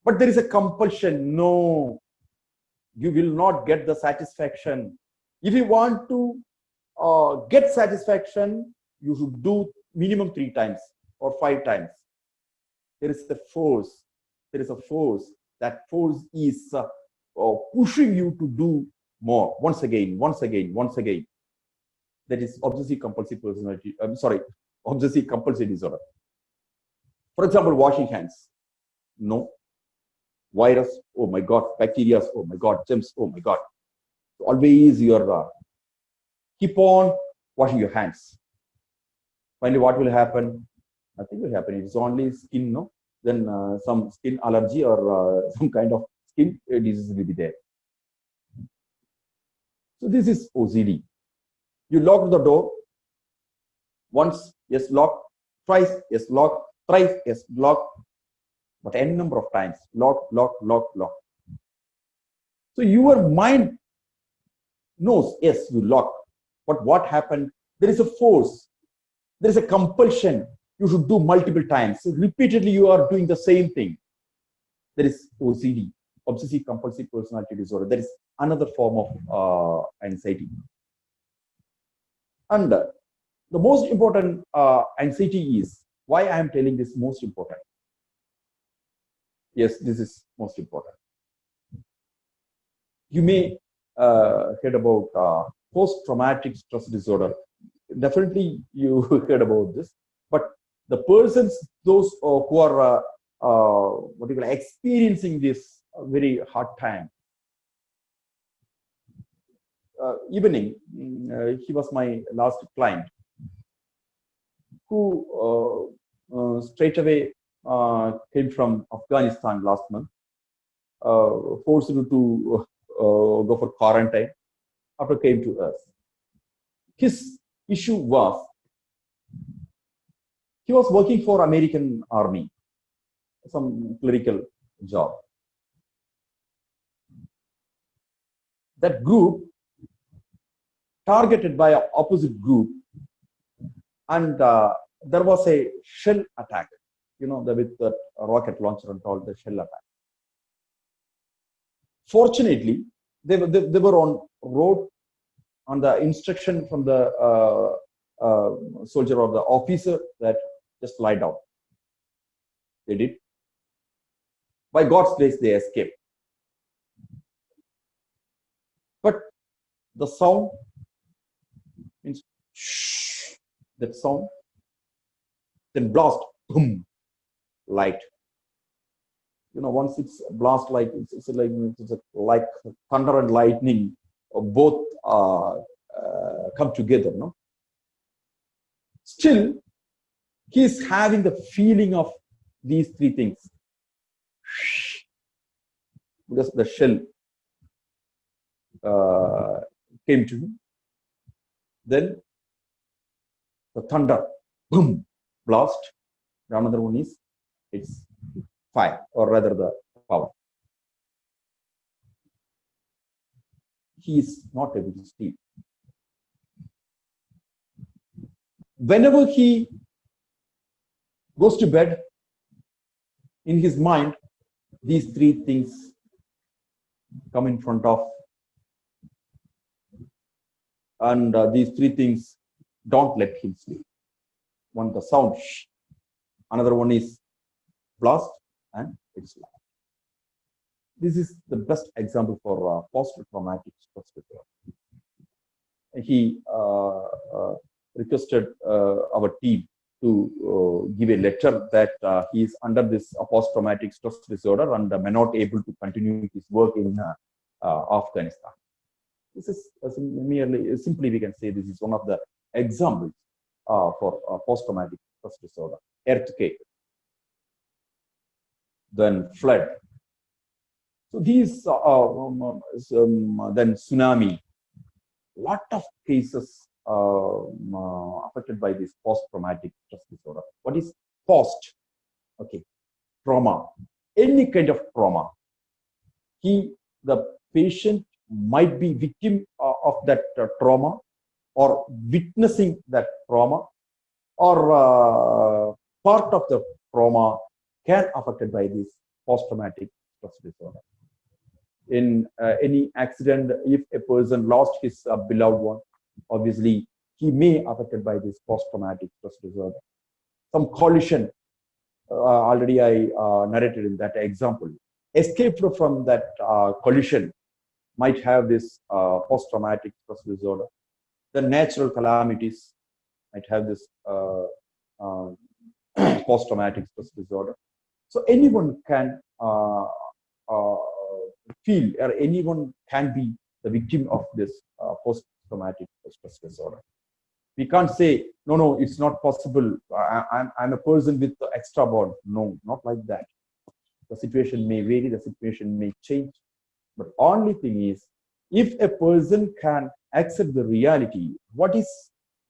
But there is a compulsion. No, you will not get the satisfaction. If you want to get satisfaction, you should do minimum 3 times or 5 times. There is a force. There is a force. That force is pushing you to do more. Once again, once again, once again. That is obsessive compulsive personality. Obsessive compulsive disorder. For example, washing hands. No. Virus. Oh my God. Bacteria. Oh my God. Germs. Oh my God. Always you are keep on washing your hands. Finally, what will happen? Nothing will happen. It's only skin, no? Then some skin allergy or some kind of skin disease will be there. So this is OCD. You lock the door once, yes, lock, twice, yes, lock, thrice, yes, lock, but n number of times, lock, lock, lock, lock. So your mind knows, yes, you lock, but what happened? There is a force, there is a compulsion. You should do multiple times. So repeatedly, you are doing the same thing. There is OCD, obsessive compulsive personality disorder. There is another form of anxiety. And the most important anxiety is, why I am telling this most important? Yes, this is most important. You may heard about post-traumatic stress disorder. Definitely you heard about this. But the persons, those who are experiencing this very hard time. Evening, he was my last client, who straight away came from Afghanistan last month, forced to go for quarantine, after came to us. His issue was, he was working for American Army, some clerical job. That group targeted by an opposite group, and there was a shell attack, you know, with the rocket launcher and all, the shell attack. Fortunately, they were on road on the instruction from the soldier or the officer that just lie down. They did. By God's grace, they escaped. But the sound means shh, that sound, then blast, boom, light. You know, once it's blast, like it's like thunder and lightning, both come together. No, still he's having the feeling of these three things, because the shell came to him. Then the thunder, boom, blast. Another one is it's fire, or rather the power. He is not able to sleep. Whenever he goes to bed, in his mind, these three things come in front of, and these three things don't let him sleep. One, the sound, shh. Another one is blast, and it's light. This is the best example for post-traumatic stress disorder. He requested our team to give a letter that he is under this post-traumatic stress disorder and may not able to continue his work in Afghanistan. This is merely, simply we can say this is one of the examples for post-traumatic stress disorder. Earthquake, then flood. So these, then tsunami, lot of cases affected by this post-traumatic stress disorder. What is post? Okay, trauma, any kind of trauma. The patient might be victim of that trauma, or witnessing that trauma, or part of the trauma can affected by this post-traumatic stress disorder. In any accident, if a person lost his beloved one, obviously he may be affected by this post-traumatic stress disorder. Some collision, already I narrated in that example. Escape from that collision might have this post-traumatic stress disorder. The natural calamities might have this post-traumatic stress disorder. So anyone can feel, or anyone can be the victim of this post-traumatic stress disorder. We can't say, no, it's not possible. I'm a person with the extra bond. No, not like that. The situation may vary, the situation may change. But only thing is, if a person can accept the reality, what is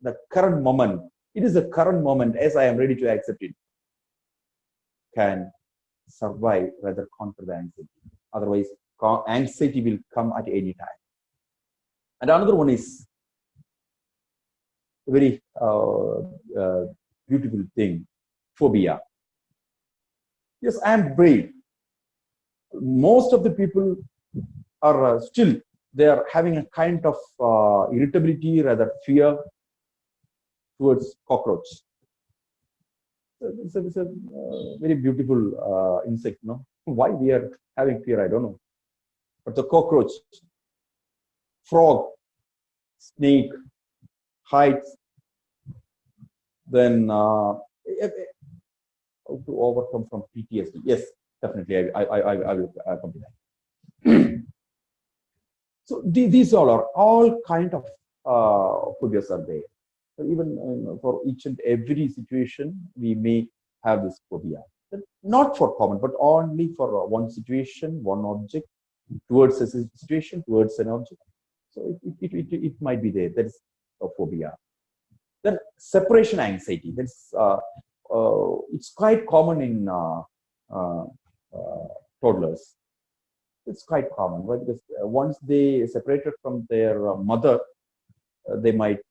the current moment? It is the current moment as I am ready to accept it. Can survive, rather conquer the anxiety. Otherwise, anxiety will come at any time. And another one is a very beautiful thing, phobia. Yes, I am brave. Most of the people are still, they are having a kind of irritability, rather fear towards cockroach. It's a very beautiful insect, no? Why we are having fear, I don't know. But the cockroach, frog, snake, heights, then how to overcome from PTSD. Yes, definitely, I will come to that. So these all kind of phobias are there. So even for each and every situation, we may have this phobia. Not for common, but only for one situation, one object, towards a situation, towards an object. So it might be there. That is a phobia. Then separation anxiety. That's it's quite common in toddlers. It's quite common, right? Because once they separated from their mother, they might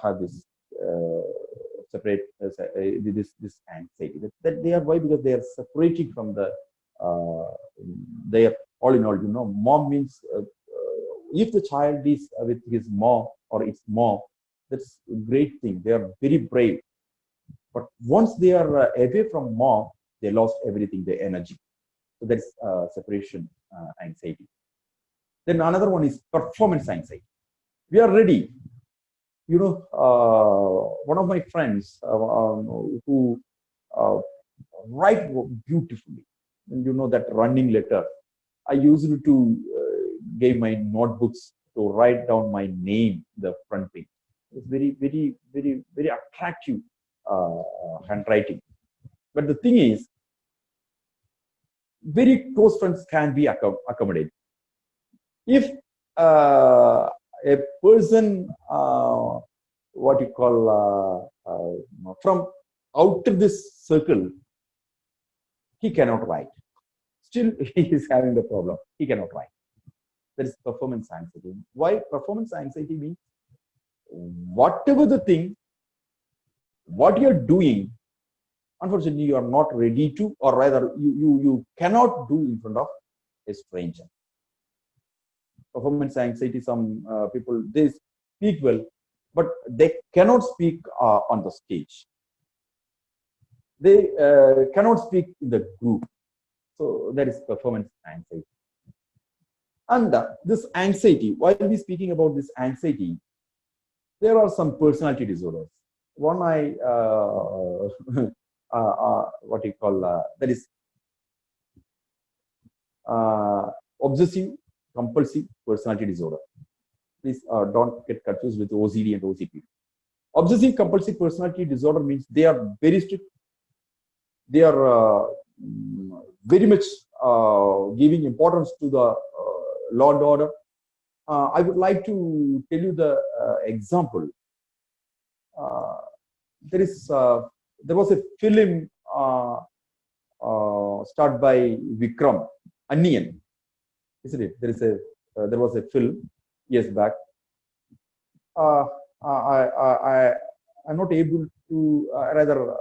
have this separate this anxiety. That they are, why? Because they are separating from the their, all in all. Mom means if the child is with his mom or its mom, that's a great thing. They are very brave. But once they are away from mom, they lost everything, their energy. So that's separation anxiety. Then another one is performance anxiety. We are ready. One of my friends who write beautifully, and that running letter, I used to give my notebooks to write down my name, the front page. It's very, very, very, very attractive handwriting. But the thing is, very close friends can be accommodated. If a person, what you call, from out of this circle, he cannot write. Still, he is having the problem. He cannot write. That is performance anxiety. Why? Performance anxiety means whatever the thing, what you are doing, unfortunately, you are not ready to, or rather, you cannot do in front of a stranger. Performance anxiety, some people, they speak well, but they cannot speak on the stage. They cannot speak in the group. So that is performance anxiety. And this anxiety, while we speaking about this anxiety, there are some personality disorders. One what you call, that is obsessive compulsive personality disorder. Please don't get confused with OCD and OCP. Obsessive compulsive personality disorder means they are very strict. They are very much giving importance to the law and order. I would like to tell you the example. There was a film started by Vikram, Onion, isn't it? There was a film years back. I'm not able to rather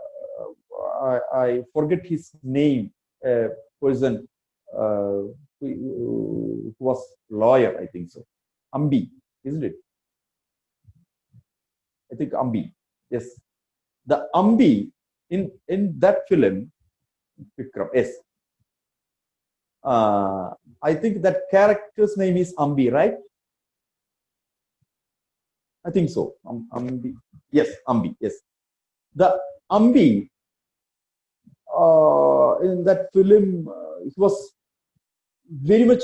I forget his name. Person who was lawyer, I think so. Ambi, isn't it? I think Ambi. Yes. The Ambi in that film, Vikram, yes. I think that character's name is Ambi, right? I think so. Ambi. Yes, Ambi. Yes. The Ambi in that film, it was very much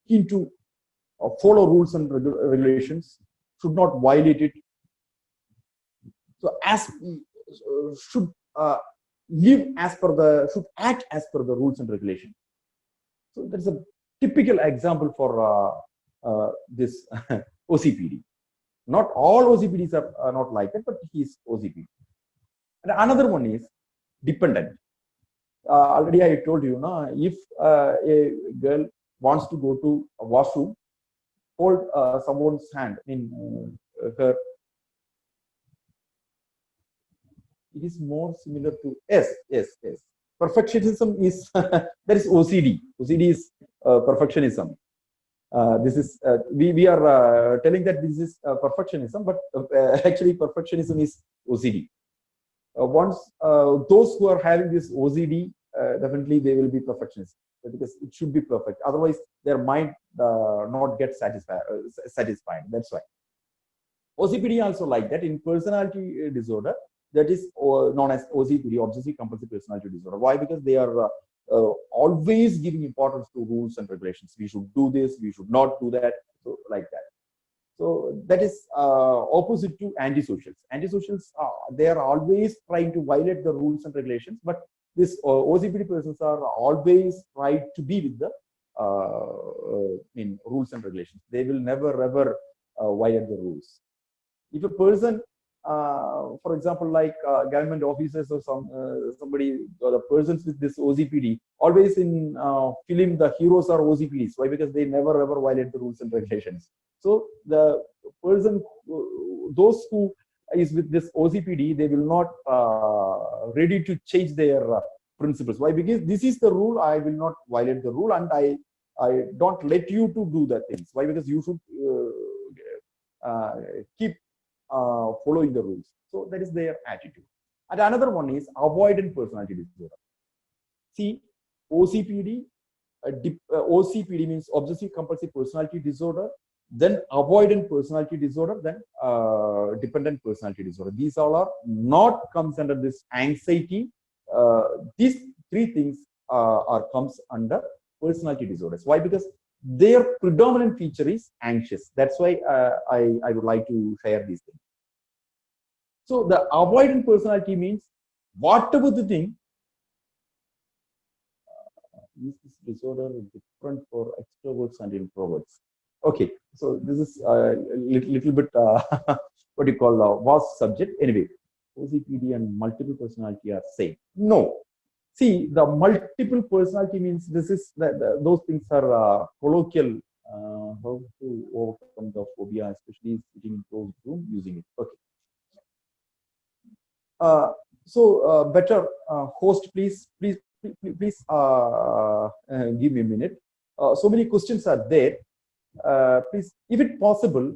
keen to follow rules and regulations, should not violate it. So as should live as per the, should act as per the rules and regulations. So that's a typical example for this OCPD. Not all OCPDs are not like that, but he is OCPD. And another one is dependent. Already I told you, if a girl wants to go to a washroom, hold someone's hand in her. It is more similar to yes. Perfectionism is that is OCD. OCD is perfectionism. This is we are telling that this is perfectionism, but actually perfectionism is OCD. Once those who are having this OCD, definitely they will be perfectionists because it should be perfect. Otherwise, their mind not get satisfied. That's why. OCPD also like that in personality disorder. That is known as OCPD, obsessive compulsive personality disorder. Why? Because they are always giving importance to rules and regulations. We should do this, we should not do that, so like that. So that is opposite to antisocials. Antisocials, they are always trying to violate the rules and regulations, but this OCPD persons are always try to be with the in rules and regulations. They will never ever violate the rules. If a person, for example, like government officers or somebody, or the persons with this OCPD, always in film the heroes are OCPDs. Why? Because they never ever violate the rules and regulations. So the person, those who is with this OCPD, they will not ready to change their principles. Why? Because this is the rule. I will not violate the rule, and I don't let you to do the things. Why? Because you should keep following the rules. So that is their attitude. And another one is avoidant personality disorder. See, OCPD, OCPD means obsessive compulsive personality disorder, then avoidant personality disorder, then dependent personality disorder. These all are not comes under this anxiety. These three things comes under personality disorders. Why? Because their predominant feature is anxious. That's why I would like to share these things. So the avoidant personality means whatever the thing, is this disorder different for extroverts and introverts? Okay, so this is a little bit what you call a vast subject. Anyway, OCPD and multiple personality are same. No. See, the multiple personality means this is those things are colloquial. How to overcome the phobia, especially sitting in closed room using it. Okay. Better host, please give me a minute. So many questions are there. Please, if it possible,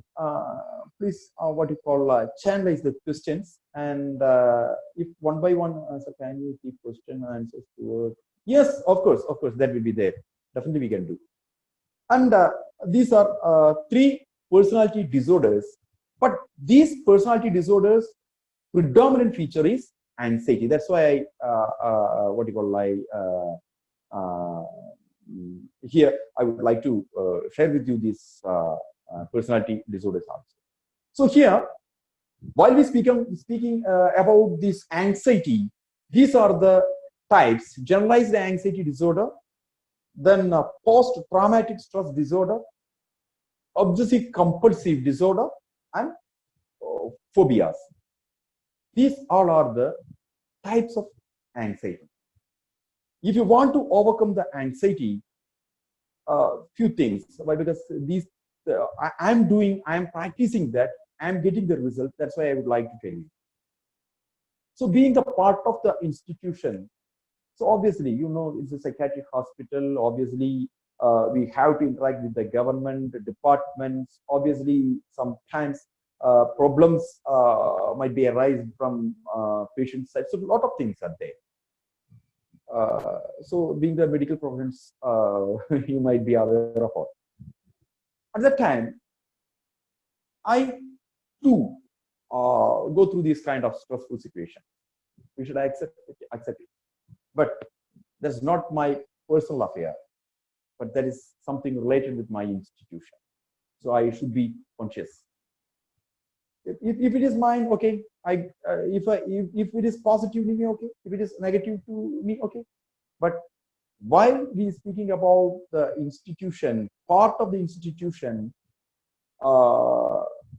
please what you call channelize the questions, and if one by one, so can you keep question answers to yes, of course, that will be there. Definitely we can do. And these are three personality disorders, but these personality disorders predominant feature is anxiety. That's why I what you call here I would like to share with you these personality disorders also. So here, while we speaking about this anxiety, these are the types: generalized anxiety disorder, then post-traumatic stress disorder, obsessive compulsive disorder, and phobias. These all are the types of anxiety. If you want to overcome the anxiety, few things. Why? Because these I'm practicing that, I'm getting the result. That's why I would like to tell you. So being a part of the institution, So obviously, it's a psychiatric hospital. Obviously, we have to interact with the government, the departments. Obviously, sometimes problems might be arise from patient side. So a lot of things are there. So being the medical professions, you might be aware of all. At that time, I too go through this kind of stressful situation. We should accept it. But that's not my personal affair, but that is something related with my institution. So I should be conscious. If it is mine, okay. If it is positive to me, okay. If it is negative to me, okay. But while we speaking about the institution, part of the institution,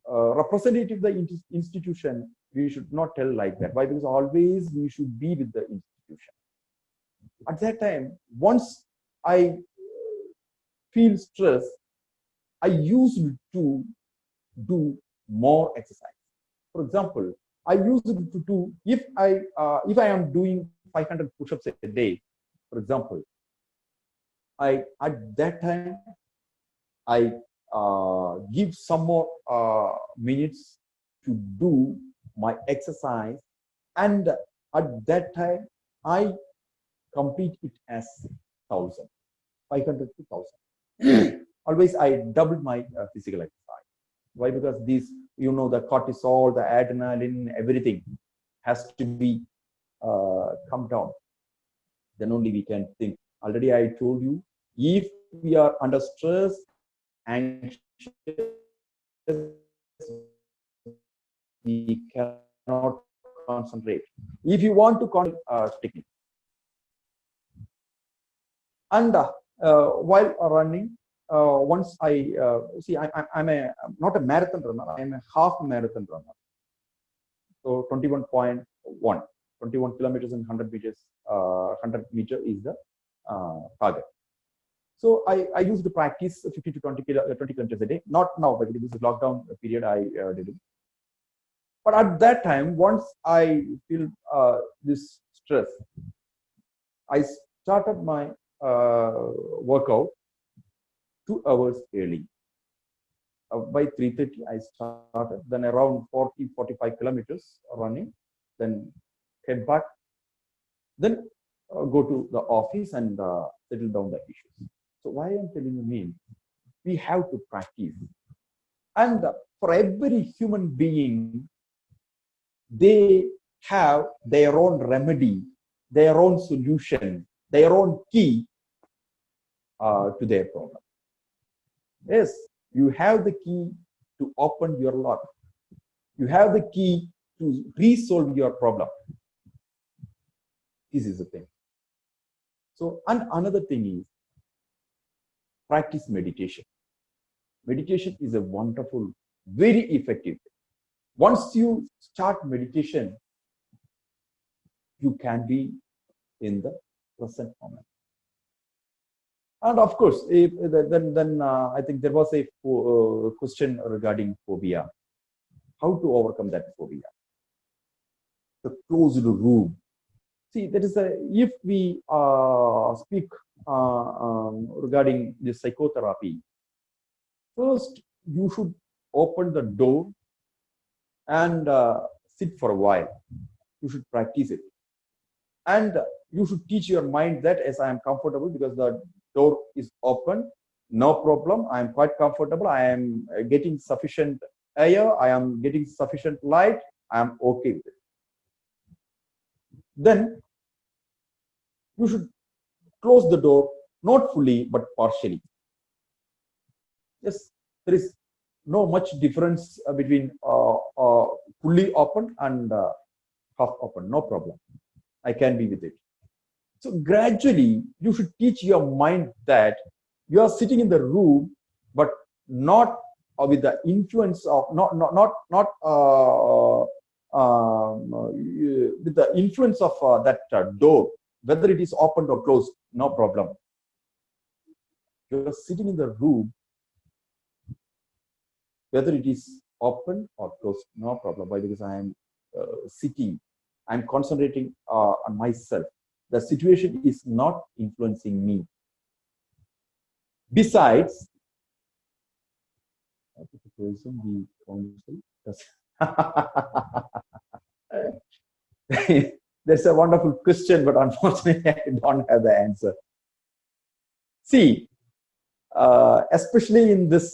representative of the institution, we should not tell like that. Why? Because always we should be with the institution. At that time, once I feel stress, I used to do more exercise. For example, I used to do, if I am doing 500 push-ups a day, for example, at that time I give some more minutes to do my exercise, and at that time I complete it as 1,000, 500 to 1,000. Always I doubled my physical exercise. Why? Because these, the cortisol, the adrenaline, everything has to be come down. Then only we can think. Already I told you, if we are under stress, anxious, we cannot concentrate. If you want to technique. And while running, once I see, I'm not a marathon runner. I'm a half marathon runner. So 21 kilometers and 100 meters. 100 meter is the target. So I used to practice 50 to 20 kilometers a day. Not now, but this is lockdown period I did it. But at that time, once I feel this stress, I started my workout 2 hours early. By 3:30, I started. Then around 40-45 kilometers running. Then head back. Then go to the office and settle down the issues. So why I'm telling you, we have to practice. And for every human being, they have their own remedy, their own solution, their own key to their problem. Yes, you have the key to open your lock. You have the key to resolve your problem. This is the thing. So, and another thing is practice meditation. Meditation is a wonderful, very effective thing. Once you start meditation, you can be in the present moment. And of course, then I think there was a question regarding phobia. How to overcome that phobia? The closed room. See, that is if we speak regarding this psychotherapy, first you should open the door and sit for a while. You should practice it. And you should teach your mind that as I am comfortable because the door is open, no problem. I am quite comfortable. I am getting sufficient air. I am getting sufficient light. I am okay with it. Then you should close the door, not fully, but partially. Yes, there is no much difference between fully open and half open. No problem. I can be with it. So gradually, you should teach your mind that you are sitting in the room, but not with the influence of with the influence of that door, whether it is opened or closed, no problem. You are sitting in the room, whether it is open or closed, no problem. Why? Because I am sitting, I am concentrating on myself. the situation is not influencing me. Besides, the person we counsel that's a wonderful question, but unfortunately, I don't have the answer. See, especially in this,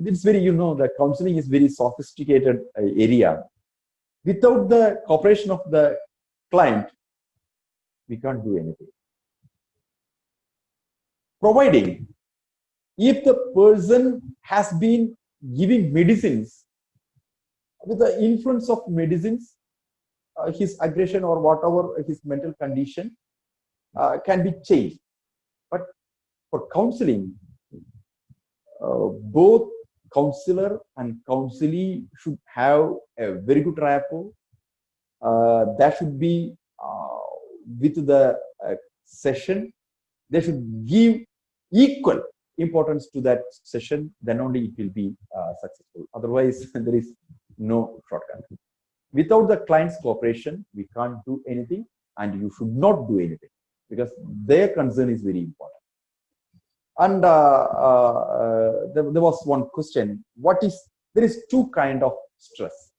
it's very, the counseling is very sophisticated area. Without the cooperation of the client, we can't do anything. Providing, if the person has been giving medicines, with the influence of medicines, his aggression or whatever his mental condition can be changed. But for counseling, both counselor and counselee should have a very good rapport. That should be with the session. They should give equal importance to that session. Then only it will be successful. Otherwise, there is no shortcut. Without the client's cooperation, we can't do anything, and you should not do anything because their concern is very important. And there was one question. There is two kinds of stress: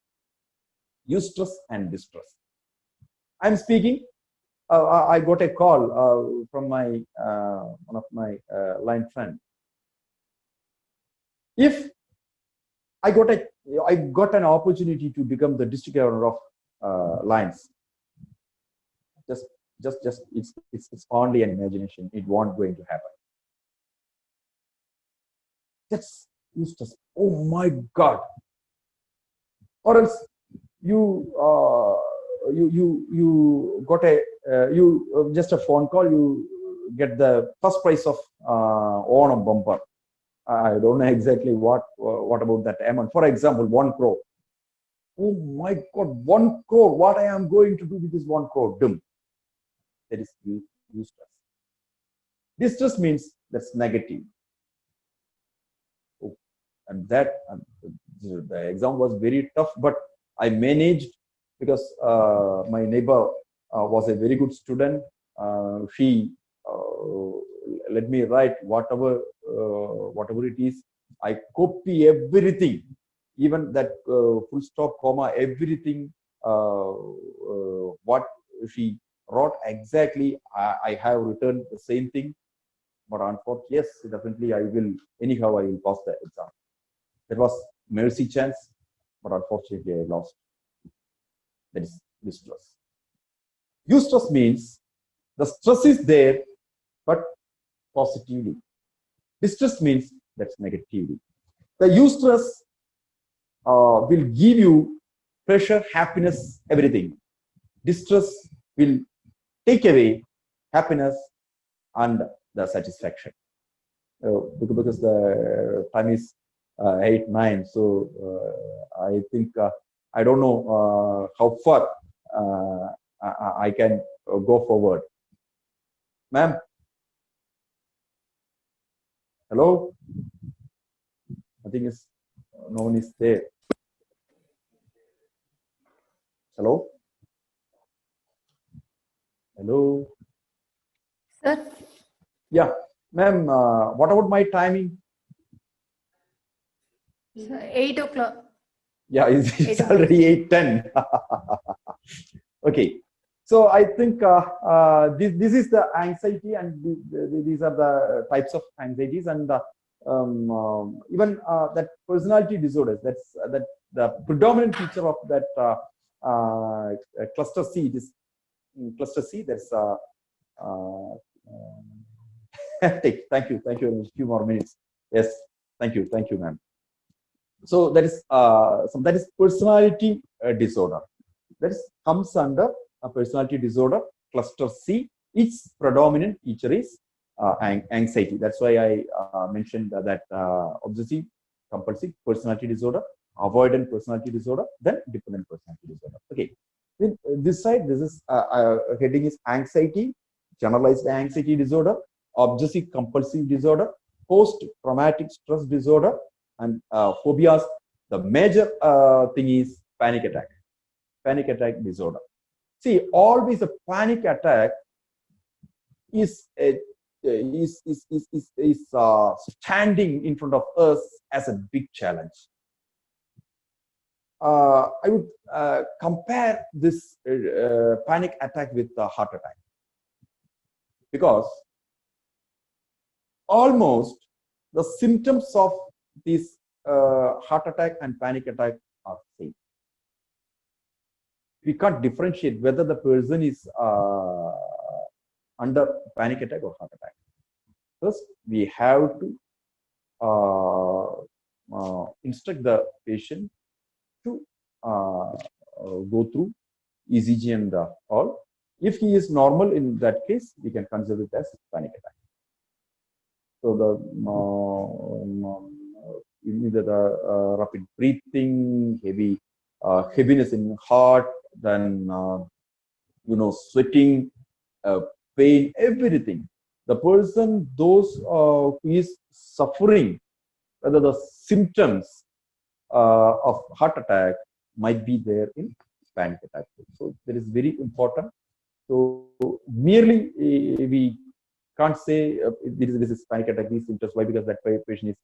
eustress and distress. I'm speaking. I got a call from my one of my line friend. If I got an opportunity to become the district governor of lines. Just it's only an imagination. It won't going to happen. That's useless. Oh my God! Or else you got just a phone call. You get the first prize of Onam bumper. I don't know exactly what about that amount. For example, 1 crore. Oh my God, 1 crore. What I am going to do with this 1 crore? Dumb. That is useless. Distress means that's negative. Oh, and that the exam was very tough, but I managed because my neighbor was a very good student. She let me write whatever it is. I copy everything, even that full stop, comma, everything. What she wrote exactly, I have written the same thing. But unfortunately, yes, definitely I will. Anyhow, I will pass the exam. That was mercy chance, but unfortunately I lost. That is distress. Eustress means the stress is there, but positively. Distress means that's negatively. The eustress will give you pleasure, happiness, everything. Distress will take away happiness and the satisfaction. Because the time is 8, 9, so I think I don't know how far I can go forward. Ma'am, hello? I think no one is there. Hello? Hello? Sir? Yeah. Ma'am, what about my timing? Sir, 8 o'clock. Yeah, it's already 8:10. Okay. So I think this is the anxiety, and these are the types of anxieties, and even that personality disorders. That's the predominant feature of that cluster C. It is cluster C. There's thank you. A few more minutes. Yes, thank you, ma'am. So that is personality disorder. That comes under a personality disorder, cluster C. Its predominant feature is anxiety. That's why I mentioned that obsessive compulsive personality disorder, avoidant personality disorder, then dependent personality disorder. Okay. This side, this is heading is anxiety, generalized anxiety disorder, obsessive compulsive disorder, post-traumatic stress disorder, and phobias. The major thing is panic attack disorder. See, always a panic attack is standing in front of us as a big challenge. I would compare this panic attack with a heart attack, because almost the symptoms of this heart attack and panic attack are same. We can't differentiate whether the person is under panic attack or heart attack. First, we have to instruct the patient to go through ECG and all. If he is normal in that case, we can consider it as panic attack. So the rapid breathing, heaviness in heart, then sweating, pain, everything. The person, those who is suffering, whether the symptoms of heart attack might be there in panic attack. So that is very important. So merely we can't say this is panic attack, these symptoms. Why? Because that patient is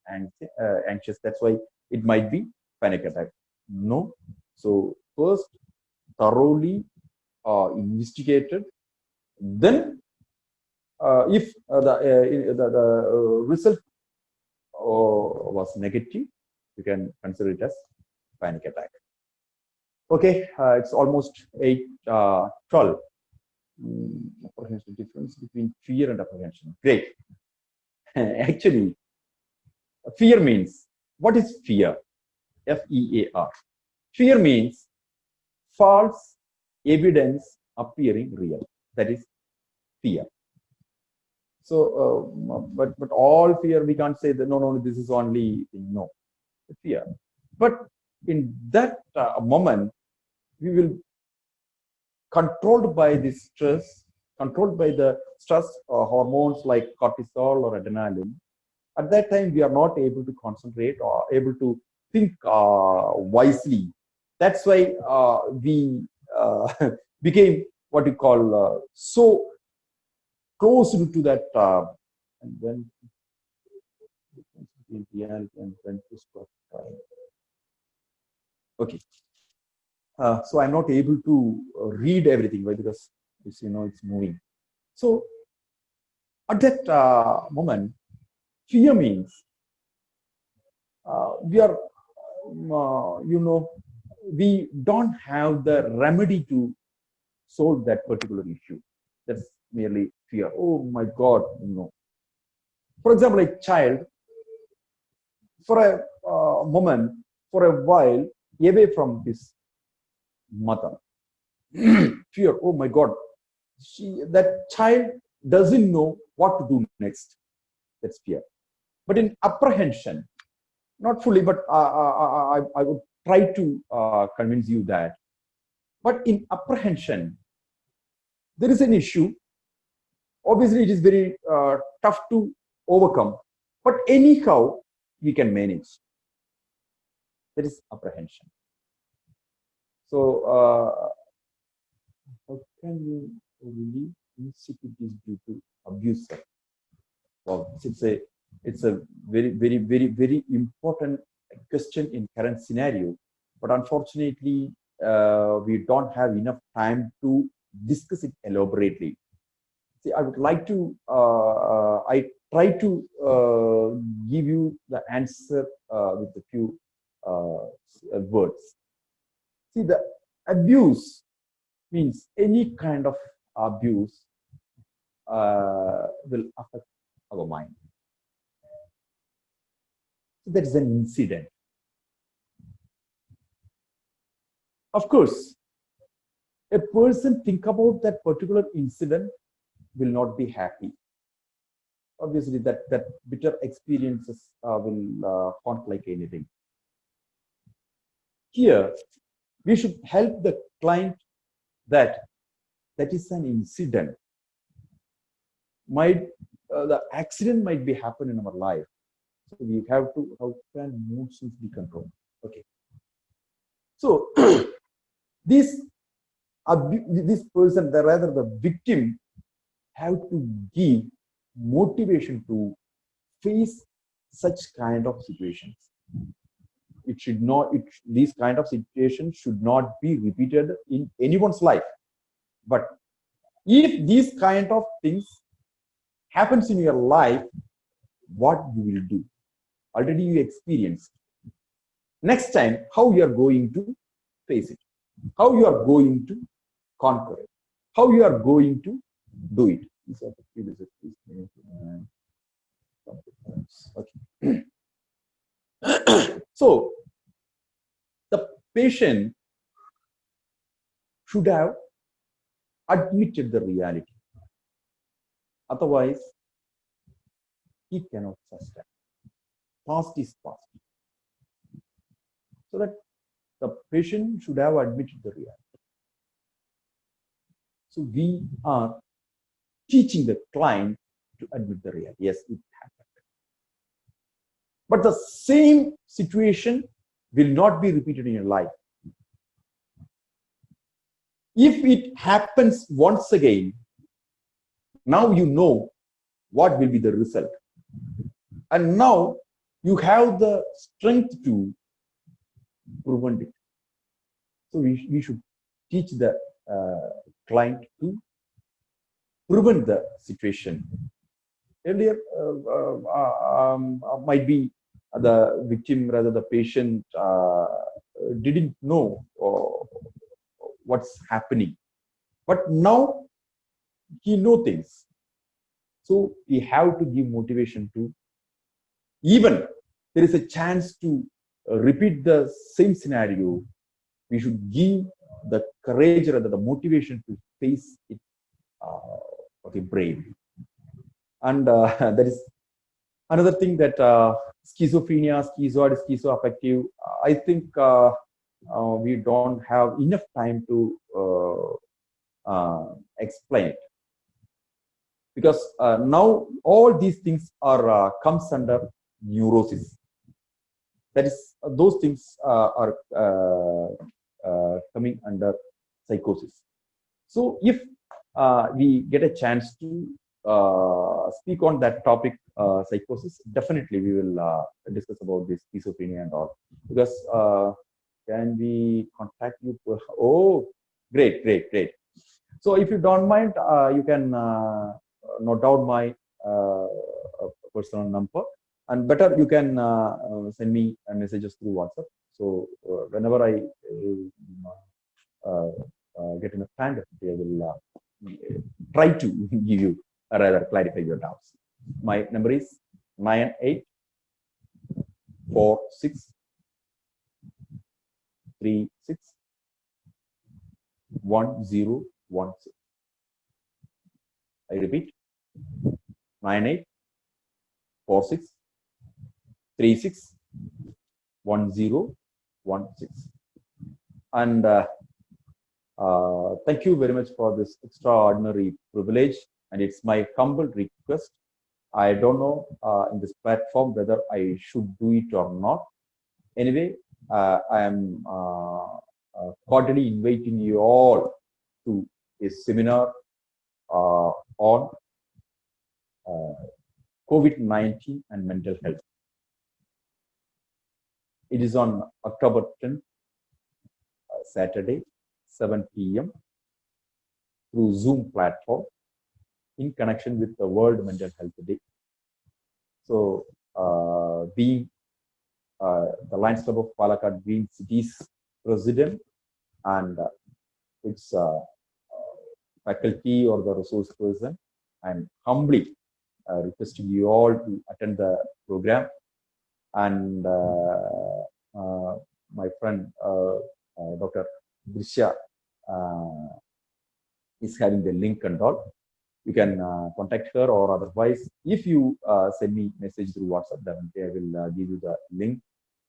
anxious. That's why it might be panic attack. No. So first, thoroughly investigated. Then, if the result was negative, you can consider it as panic attack. Okay, it's almost 8:12. Apprehension, difference between fear and apprehension. Great. Actually, fear means, what is fear? F-E-A-R. Fear means false evidence appearing real. That is fear. So, but all fear, we can't say that no, this is only thing. No, fear. But in that moment, we will controlled by this stress, controlled by the stress hormones like cortisol or adrenaline. At that time, we are not able to concentrate or able to think wisely. That's why we became what you call so close to that, and then reality and when to stop trying. Okay. So I'm not able to read everything, right? Because it's moving. So at that moment, fear means we are, we don't have the remedy to solve that particular issue. That's merely fear. Oh my God, For example, a child, for a moment, for a while, away from his mother. Fear, oh my God. That child doesn't know what to do next. That's fear. But in apprehension, not fully, but I would try to convince you that. But in apprehension, there is an issue. Obviously, it is very tough to overcome. But anyhow, we can manage. That is apprehension. So, how can you relieve insecurities due to abuse? Well, it's a very important question in current scenario. But unfortunately, we don't have enough time to discuss it elaborately. See, I would like to, I try to give you the answer with a few words. See, the abuse means any kind of abuse will affect our mind. So that is an incident. Of course, a person think about that particular incident will not be happy. Obviously, that bitter experiences will haunt like anything. Here, we should help the client that is an incident. The accident might be happen in our life. So we have to, how can emotions be controlled? Okay. So this this person, rather the victim, have to give motivation to face such kind of situations. It should not, these kind of situations should not be repeated in anyone's life. But if these kind of things happens in your life, what you will do? Already you experienced. Next time, how you are going to face it? How you are going to conquer it? How you are going to do it? Okay. So the patient should have admitted the reality. Otherwise, he cannot sustain. Past is past. So that the patient should have admitted the reality. So we are teaching the client to admit the reality. Yes, it happened. But the same situation will not be repeated in your life. If it happens once again, now you know what will be the result. And now you have the strength to prevent it. So we should teach the client to prevent the situation. Earlier, might be the victim, rather the patient, didn't know what's happening. But now he knows things. So we have to give motivation to, even there is a chance to repeat the same scenario, we should give the courage or the motivation to face it bravely. And there is another thing that schizophrenia, schizoid, schizoaffective, I think we don't have enough time to explain it. Because now all these things are comes under neurosis. That is, those things are coming under psychosis. So if we get a chance to speak on that topic, psychosis, definitely we will discuss about this schizophrenia and all. Because can we contact you? Oh, great. So if you don't mind, you can note down my personal number, and better you can send me messages through WhatsApp. So whenever I get enough time, I will try to give you or rather clarify your doubts. My number is 9846361016. I repeat, 9846361016. And thank you very much for this extraordinary privilege. And it's my humble request. I don't know in this platform whether I should do it or not. Anyway, I am cordially inviting you all to a seminar on COVID-19 and mental health. It is on October 10th, Saturday, 7 p.m. through Zoom platform in connection with the World Mental Health Day. So, being the Lions Club of Palakkad Green City's president and its faculty or the resource person, I'm humbly requesting you all to attend the program. And my friend Dr. Drisha is having the link and all. You can contact her, or otherwise, if you send me message through WhatsApp, then I will give you the link.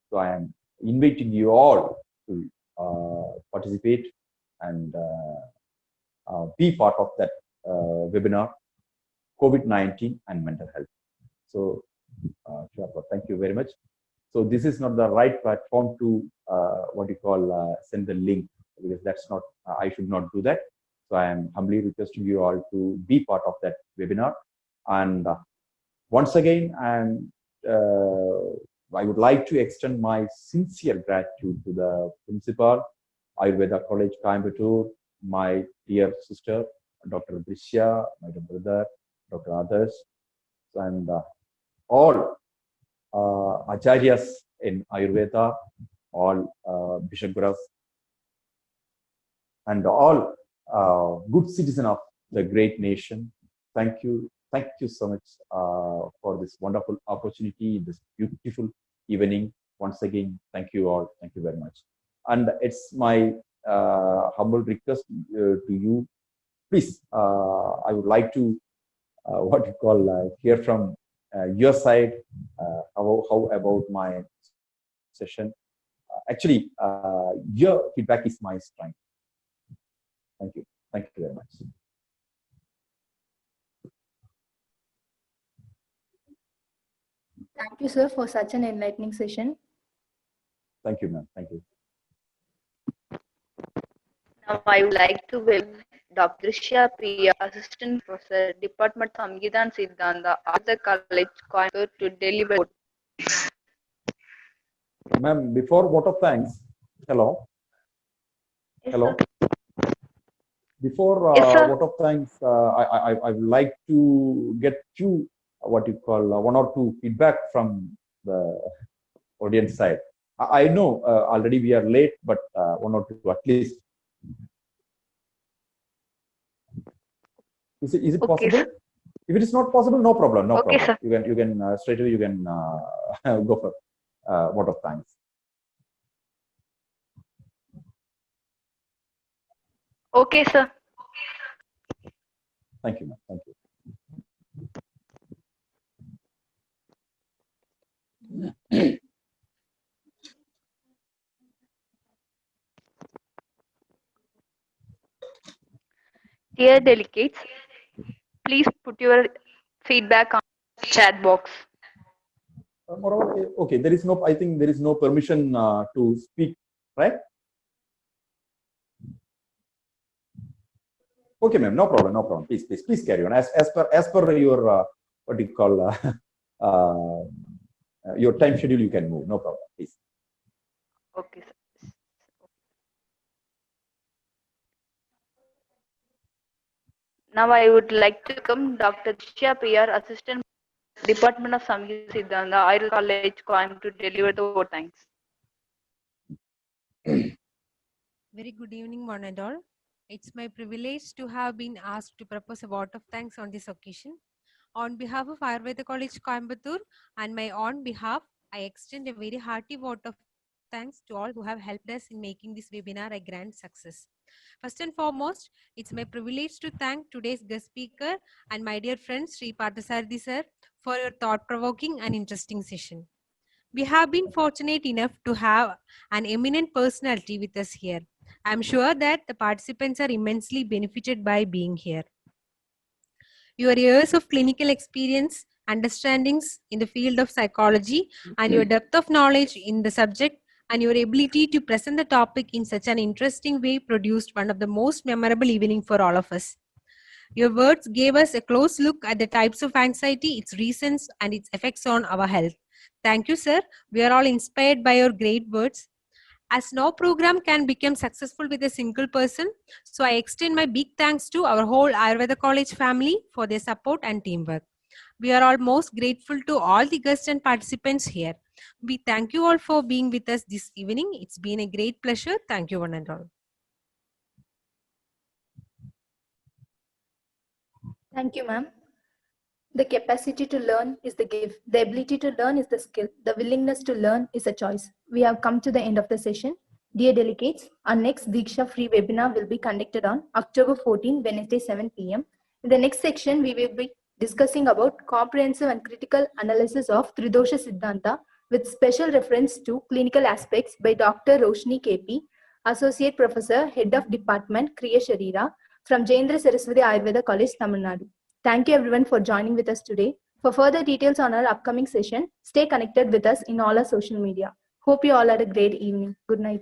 So I am inviting you all to participate and be part of that webinar, COVID-19 and mental health. So, thank you very much. So this is not the right platform to what you call send the link. because that's not, I should not do that. So I am humbly requesting you all to be part of that webinar. And once again, I would like to extend my sincere gratitude to the principal, Ayurveda College, Coimbatore, my dear sister, Dr. Drishya, my brother, Dr. Adarsh, and all acharyas in Ayurveda, all Bishopguras, and all good citizens of the great nation. Thank you so much for this wonderful opportunity, this beautiful evening. Once again, thank you all. Thank you very much. And it's my humble request to you. Please, I would like to what you call hear from your side. How about my session? Actually, your feedback is my strength. Thank you. Thank you very much. Thank you, sir, for such an enlightening session. Thank you, ma'am. Thank you. Now I would like to welcome Dr. Drishya Priya, Assistant Professor, Department Samgita and Siddhanta, Arthur College, Coimbatore, to deliver. Ma'am, before vote of thanks, hello. Yes, Hello. sir. Before Yes, sir. vote of thanks, I would like to get two, what you call, one or two feedback from the audience side. I know already we are late, but one or two at least. Is it Okay, possible? sir. If it is not possible, no problem. No Okay, problem. sir. You can straight away you can go for vote of thanks. Okay, sir. Thank you, ma'am. Thank you. Dear delegates, please put your feedback on the chat box. Moreover, okay, there is no. I think there is no permission to speak, right? Okay, ma'am. No problem. No problem. Please carry on. As per your what do you call your time schedule, you can move. No problem. Please. Okay, sir. Now I would like to welcome Dr. Drishya Priya, Assistant Department of Samgita Siddhanta, Ayurveda College, Coimbatore, to deliver the vote. Thanks. Very good evening, one and all. It's my privilege to have been asked to propose a vote of thanks on this occasion. On behalf of Ayurveda College, Coimbatore, and my own behalf, I extend a very hearty vote of thanks to all who have helped us in making this webinar a grand success. First and foremost, it's my privilege to thank today's guest speaker and my dear friend Sri Parthasarathy sir for your thought-provoking and interesting session. We have been fortunate enough to have an eminent personality with us here. I'm sure that the participants are immensely benefited by being here. Your years of clinical experience, understandings in the field of psychology, and your depth of knowledge in the subject, and your ability to present the topic in such an interesting way produced one of the most memorable evening for all of us. Your words gave us a close look at the types of anxiety, its reasons, and its effects on our health. Thank you, sir. We are all inspired by your great words. As no program can become successful with a single person, so I extend my big thanks to our whole Ayurveda College family for their support and teamwork. We are all most grateful to all the guests and participants here. We thank you all for being with us this evening. It's been a great pleasure. Thank you, one and all. Thank you, ma'am. The capacity to learn is the gift. The ability to learn is the skill. The willingness to learn is a choice. We have come to the end of the session. Dear delegates, our next Diksha free webinar will be conducted on October 14, Wednesday, 7 p.m. In the next section, we will be discussing about comprehensive and critical analysis of Tridosha Siddhanta with special reference to clinical aspects by Dr. Roshni KP, Associate Professor, Head of Department, Kriya Sharira, from Jayendra Saraswati Ayurveda College, Tamil Nadu. Thank you everyone for joining with us today. For further details on our upcoming session, stay connected with us in all our social media. Hope you all had a great evening. Good night.